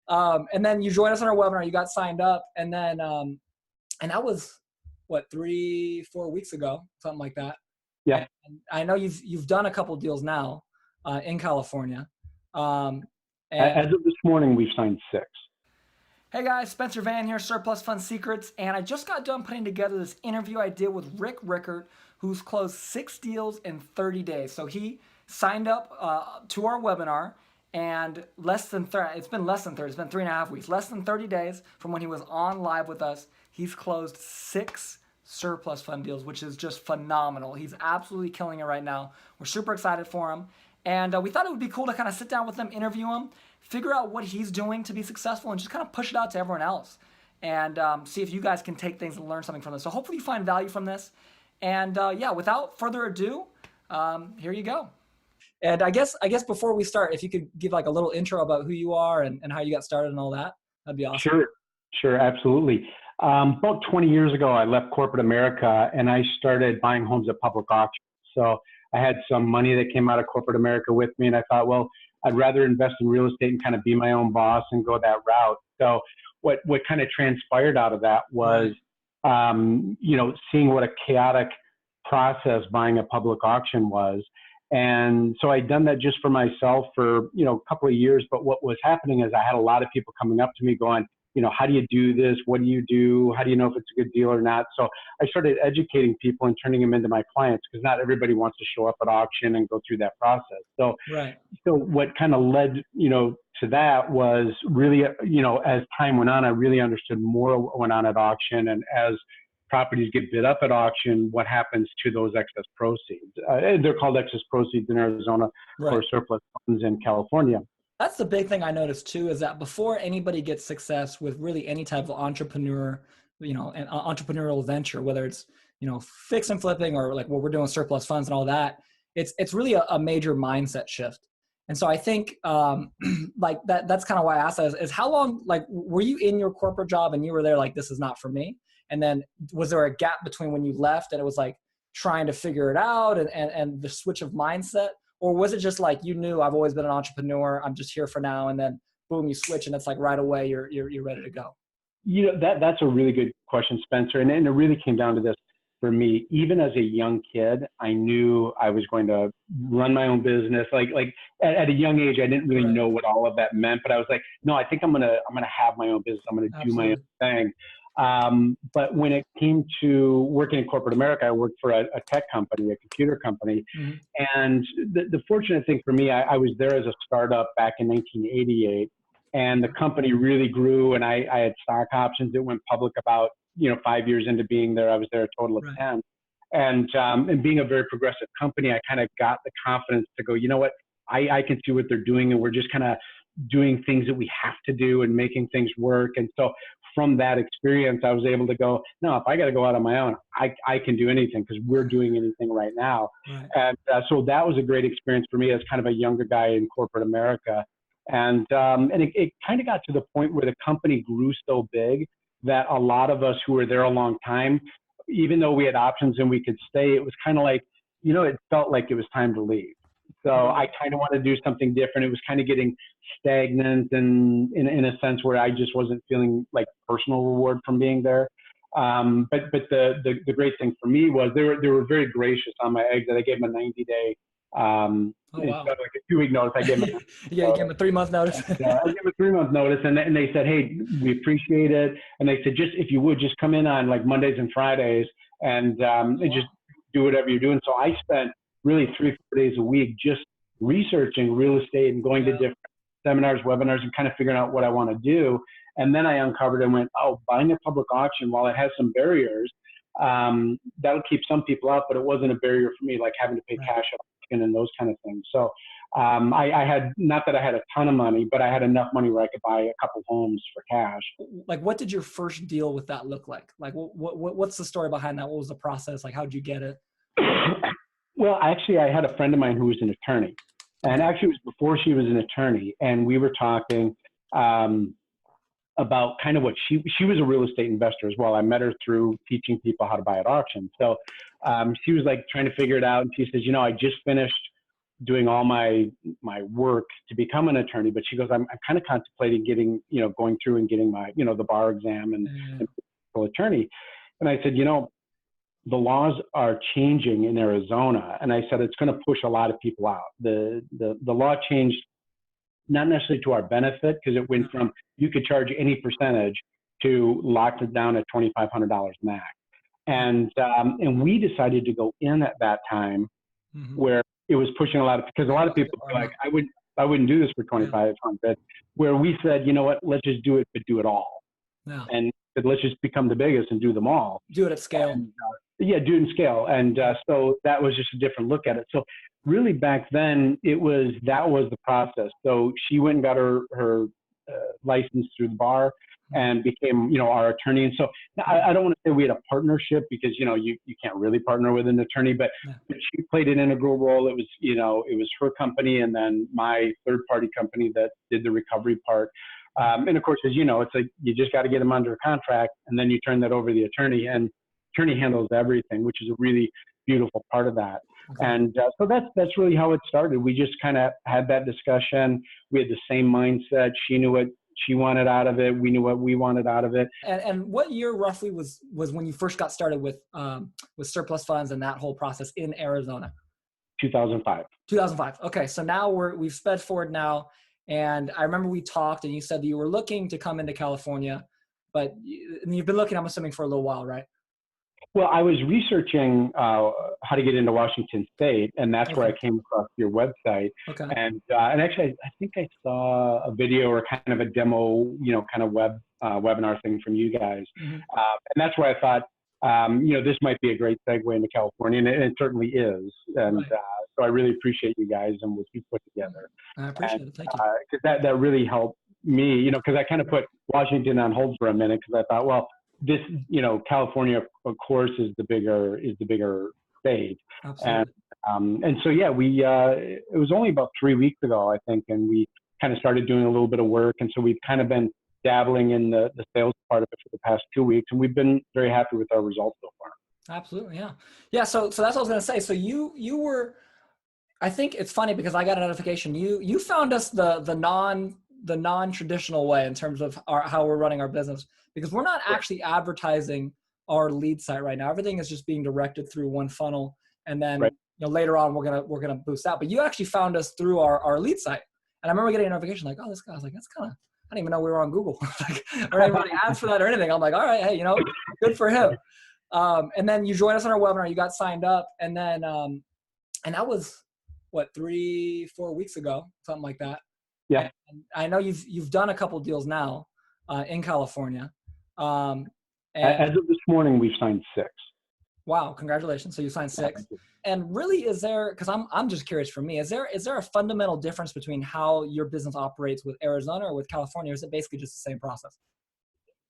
And then you joined us on our webinar, you got signed up, and then, and that was what, 3-4 weeks ago, something like that. Yeah. And I know you've done a couple deals now, in California. And As of this morning, we've signed 6. hey guys, Spencer Vann here, Surplus Fund Secrets, and I just got done putting together this interview I did with Rick Rickert, who's closed 6 deals in 30 days. So he signed up to our webinar, and it's been less than 30, it's been 3.5 weeks, less than 30 days from when he was on live with us. He's closed 6 surplus fund deals, which is just phenomenal. He's absolutely killing it right now. We're super excited for him. And we thought it would be cool to kind of sit down with him, interview him, figure out what he's doing to be successful, and just kind of push it out to everyone else. And see if you guys can take things and learn something from this. So hopefully you find value from this. And yeah, without further ado, here you go. And I guess before we start, if you could give like a little intro about who you are and how you got started and all that, that'd be awesome. Sure, absolutely. About 20 years ago, I left corporate America and I started buying homes at public auctions. So I had some money that came out of corporate America with me, and I thought, well, I'd rather invest in real estate and kind of be my own boss and go that route. So what kind of transpired out of that was, seeing what a chaotic process buying a public auction was. And so I'd done that just for myself for, a couple of years. But what was happening is I had a lot of people coming up to me going, how do you do this? What do you do? How do you know if it's a good deal or not? So I started educating people and turning them into my clients, because not everybody wants to show up at auction and go through that process. So, So what kind of led, to that was really, as time went on, I really understood more what went on at auction. And as properties get bid up at auction, what happens to those excess proceeds? They're called excess proceeds in Arizona, or surplus funds in California. That's the big thing I noticed too, is that before anybody gets success with really any type of entrepreneur, an entrepreneurial venture, whether it's, fix and flipping or like what we're doing, surplus funds and all that, it's really a major mindset shift. And so I think like that's kind of why I asked that is how long, like, were you in your corporate job and you were there like, this is not for me? And then was there a gap between when you left and it was like trying to figure it out and the switch of mindset? Or was it just like, you knew I've always been an entrepreneur, I'm just here for now, and then boom, you switch and it's like right away you're ready to go? That's a really good question, Spencer. And it really came down to this for me. Even as a young kid, I knew I was going to run my own business. Like at a young age, I didn't really know what all of that meant, but I was like, no, I think I'm gonna have my own business. I'm gonna do my own thing. But when it came to working in corporate America, I worked for a tech company, a computer company. Mm-hmm. And the fortunate thing for me, I was there as a startup back in 1988, and the company really grew, and I had stock options that went public about, 5 years into being there. I was there a total of 10. And being a very progressive company, I kind of got the confidence to go, you know what, I can see what they're doing, and we're just kind of doing things that we have to do and making things work. And so from that experience, I was able to go, no, if I got to go out on my own, I can do anything, because we're doing anything right now. And so that was a great experience for me as kind of a younger guy in corporate America. And it kind of got to the point where the company grew so big that a lot of us who were there a long time, even though we had options and we could stay, it was kind of like, it felt like it was time to leave. So I kind of wanted to do something different. It was kind of getting stagnant, and in a sense where I just wasn't feeling like personal reward from being there. But the great thing for me was they were very gracious on my exit. I gave them a 90-day, instead of like a 2-week notice. I gave them you gave them a 3-month notice. I gave them a 3-month notice, and they said, hey, we appreciate it. And they said, if you would just come in on like Mondays and Fridays and just do whatever you're doing. So I spent really 3-4 days a week just researching real estate and going to different seminars, webinars, and kind of figuring out what I want to do. And then I uncovered and went, buying a public auction, while it has some barriers, that'll keep some people out, but it wasn't a barrier for me, like having to pay cash at auction and those kind of things. So I had, not that I had a ton of money, but I had enough money where I could buy a couple homes for cash. Like, what did your first deal with that look like? Like, what's the story behind that? What was the process? Like, how'd you get it? Well, actually, I had a friend of mine who was an attorney, and actually it was before she was an attorney, and we were talking about kind of what she was a real estate investor as well. I met her through teaching people how to buy at auction. So she was like trying to figure it out, and she says, I just finished doing all my work to become an attorney, but she goes, I'm kind of contemplating getting, going through and getting my, the bar exam and attorney. And I said, the laws are changing in Arizona. And I said, it's going to push a lot of people out. The law changed not necessarily to our benefit, because it went from, you could charge any percentage to locked it down at $2,500 max. And we decided to go in at that time where it was pushing because a lot of people were like, I wouldn't do this for 2,500, where we said, you know what, let's just do it, but do it all. Yeah. And let's just become the biggest and do them all. Do it at scale. And, do it in scale. And so that was just a different look at it. So really back then that was the process. So she went and got her license through the bar and became, our attorney. And so I don't want to say we had a partnership, because, you can't really partner with an attorney, but she played an integral role. It was, it was her company and then my third party company that did the recovery part. And of course, as you know, it's like, you just got to get them under contract and then you turn that over to the attorney, and attorney handles everything, which is a really beautiful part of that. Okay. And so that's really how it started. We just kind of had that discussion. We had the same mindset. She knew what she wanted out of it. We knew what we wanted out of it. And what year roughly was when you first got started with surplus funds and that whole process in Arizona? 2005. 2005. Okay. So now we've sped forward now. And I remember we talked and you said that you were looking to come into California, but you've been looking, I'm assuming, for a little while, right? Well, I was researching how to get into Washington State, and that's where I came across your website. Okay. And actually, I think I saw a video or kind of a demo, kind of webinar thing from you guys. And that's where I thought, this might be a great segue into California, and it certainly is. And so I really appreciate you guys and what you put together. I appreciate it. Thank you. Because that really helped me, because I kind of put Washington on hold for a minute, because I thought, well, this, California, of course, is the bigger state. Absolutely. And so, it was only about 3 weeks ago, I think, and we kind of started doing a little bit of work. And so we've kind of been dabbling in the sales part of it for the past 2 weeks, and we've been very happy with our results so far. Absolutely. Yeah. Yeah. So that's what I was going to say. So you were, I think it's funny because I got a notification. You found us the non-traditional way in terms of how we're running our business, because we're not actually advertising our lead site right now. Everything is just being directed through one funnel. And then, later on we're going to boost out, but you actually found us through our lead site. And I remember getting a notification like, oh, this guy, I was like, that's kind of, I didn't even know we were on Google. Like, or anybody ads for that or anything. I'm like, all right, hey, good for him. And then you joined us on our webinar, you got signed up, and then, and that was what, 3-4 weeks ago, something like that. Yeah. And I know you've done a couple deals now, in California. And as of this morning, we've signed 6. Wow. Congratulations. So you signed 6. And really, is there, because I'm just curious for me, is there a fundamental difference between how your business operates with Arizona or with California? Or is it basically just the same process?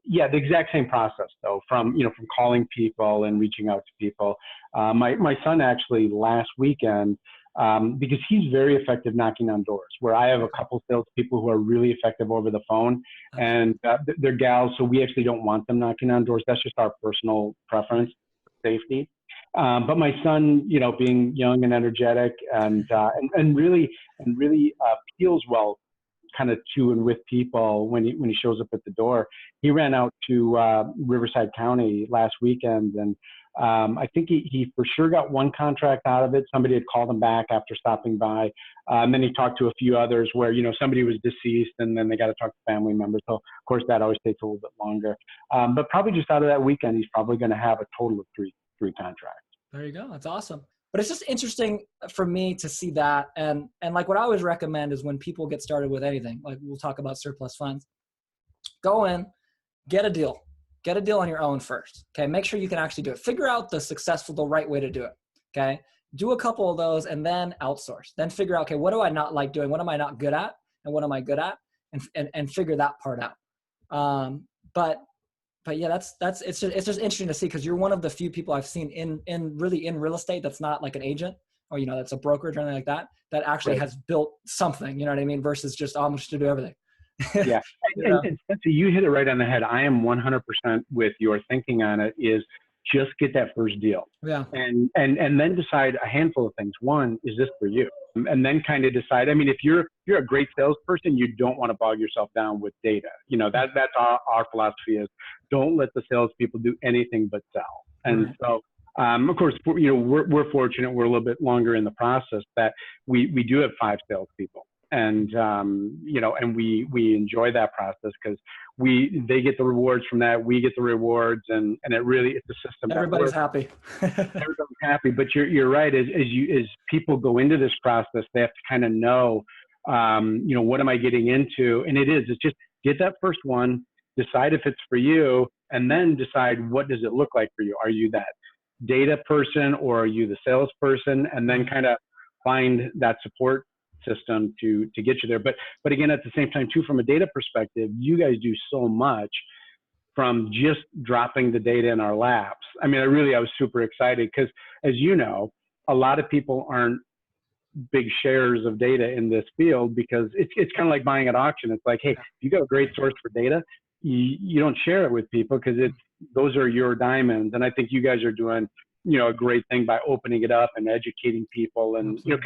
Yeah, the exact same process though, from calling people and reaching out to people. My son actually last weekend, because he's very effective knocking on doors, where I have a couple salespeople who are really effective over the phone, and they're gals, so we actually don't want them knocking on doors. That's just our personal preference, safety. But my son, being young and energetic and really feels well, kind of to and with people when he shows up at the door. He ran out to Riverside County last weekend, and I think he for sure got one contract out of it. Somebody had called him back after stopping by. And then he talked to a few others where, somebody was deceased and then they got to talk to family members. So of course that always takes a little bit longer. But probably just out of that weekend, he's probably going to have a total of three contracts. There you go. That's awesome. But it's just interesting for me to see that. And like what I always recommend is when people get started with anything, like we'll talk about surplus funds, go in, get a deal on your own first. Okay. Make sure you can actually do it. Figure out the right way to do it. Okay. Do a couple of those and then outsource. Then figure out, okay, what do I not like doing? What am I not good at? And what am I good at? And figure that part out. But yeah, it's just interesting to see, because you're one of the few people I've seen in real estate that's not like an agent or, that's a brokerage or anything like that actually has built something, you know what I mean? Versus just, I'm just to do everything. Yeah. And Spencer, you hit it right on the head. I am 100% with your thinking on it is, just get that first deal. Yeah. And then decide a handful of things. One, is this for you? And then kind of decide, I mean, if you're a great salesperson, you don't want to bog yourself down with data. You know, that's our philosophy is don't let the salespeople do anything but sell. And Right. so, of course, you know, we're fortunate. We're a little bit longer in the process that we do have 5 salespeople. And, you know, and we enjoy that process because they get the rewards from that. We get the rewards, and it really, it's a system that Everybody's works. happy. Everybody's happy, but you're right. As people go into this process, they have to kind of know, you know, what am I getting into? And it's just get that first one, decide if it's for you, and then decide what does it look like for you. Are you that data person or are you the salesperson? And then kind of find that support system to get you there. But again, at the same time too, from a data perspective, you guys do so much from just dropping the data in our laps. I mean, I was super excited because, as you know, a lot of people aren't big shares of data in this field because it's kind of like buying at auction. It's like, hey, if you got a great source for data, you don't share it with people because those are your diamonds. And I think you guys are doing, you know, a great thing by opening it up and educating people. And, you know,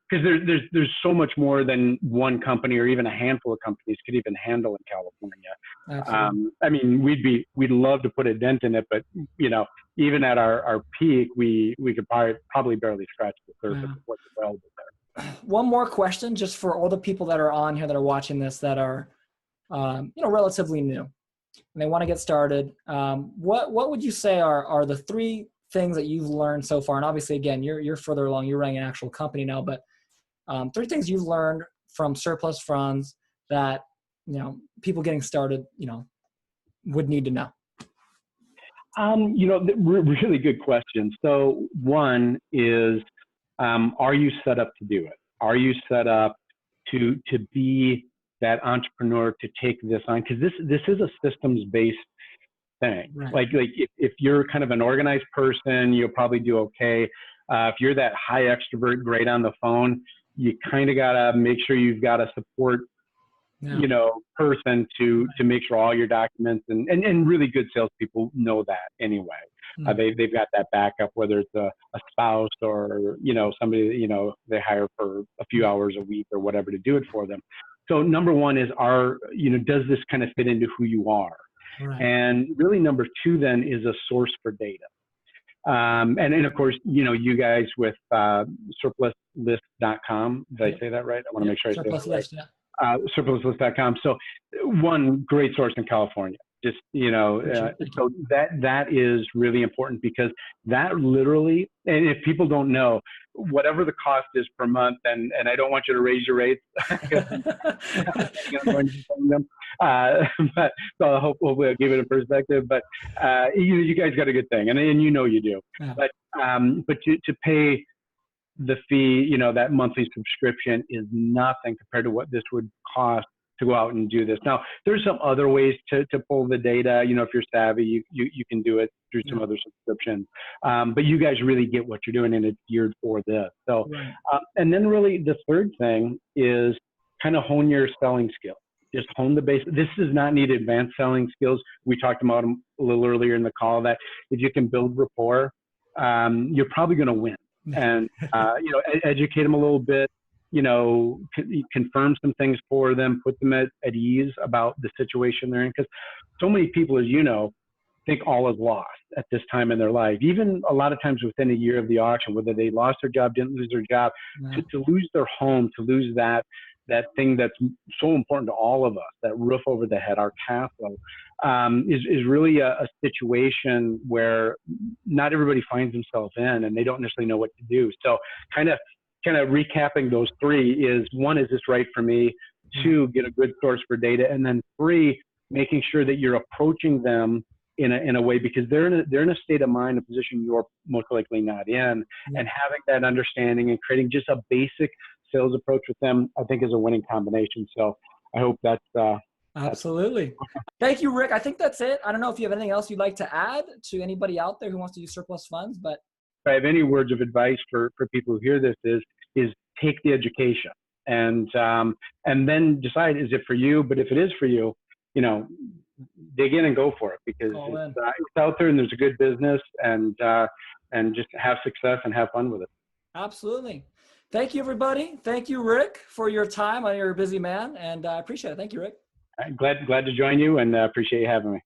because there's so much more than one company or even a handful of companies could even handle in California. I mean, we'd love to put a dent in it, but you know, even at our peak, we could probably barely scratch the surface of what's available there. One more question, just for all the people that are on here that are watching this that are, you know, relatively new, and they want to get started. What would you say are the 3 things that you've learned so far? And obviously, again, you're further along. You're running an actual company now, but 3 things you've learned from surplus funds that, you know, people getting started, you know, would need to know. You know, really good question. So one is, are you set up to do it? Are you set up to be that entrepreneur to take this on? Because this is a systems-based thing. Right. Like if you're kind of an organized person, you'll probably do okay. If you're that high extrovert, great on the phone, you kind of gotta make sure you've got a support, you know, person to make sure all your documents and really good salespeople know that anyway. They've got that backup, whether it's a spouse or, you know, somebody, you know, they hire for a few hours a week or whatever to do it for them. So number one is, you know, does this kind of fit into who you are? Right. And really number 2 then is a source for data. And of course, you know, you guys with surpluslist.com, did I say that right? I want to make sure I say that right. Surpluslist.com. So one great source in California. Just, you know, so that is really important because that literally, and if people don't know, whatever the cost is per month, and I don't want you to raise your rates, but so hopefully I'll give it a perspective. But you guys got a good thing, and you know you do. Yeah. But to pay the fee, you know, that monthly subscription is nothing compared to what this would cost to go out and do this. Now, there's some other ways to pull the data. You know, if you're savvy, you can do it through some other subscriptions. But you guys really get what you're doing, and it's geared for this. So, and then really the third thing is kind of hone your selling skills. Just hone the base. This does not need advanced selling skills. We talked about them a little earlier in the call that if you can build rapport, you're probably going to win. And, you know, educate them a little bit. You know, confirm some things for them, put them at ease about the situation they're in. Because so many people, as you know, think all is lost at this time in their life. Even a lot of times within a year of the auction, whether they lost their job, didn't lose their job, to lose their home, to lose that thing that's so important to all of us, that roof over the head, our castle, is really a situation where not everybody finds themselves in, and they don't necessarily know what to do. So kind of recapping those 3 is, 1, is this right for me? 2, get a good source for data. And then 3, making sure that you're approaching them in a way, because they're in a state of mind, a position you're most likely not in, and having that understanding and creating just a basic sales approach with them, I think is a winning combination. So I hope that's, absolutely. Thank you, Rick. I think that's it. I don't know if you have anything else you'd like to add to anybody out there who wants to use surplus funds, but if I have any words of advice for people who hear this is take the education and then decide, is it for you? But if it is for you, you know, dig in and go for it, because All in. it's out there and there's a good business, and just have success and have fun with it. Absolutely. Thank you, everybody. Thank you, Rick, for your time. I know you're a busy man, and I appreciate it. Thank you, Rick. Glad to join you, and appreciate you having me.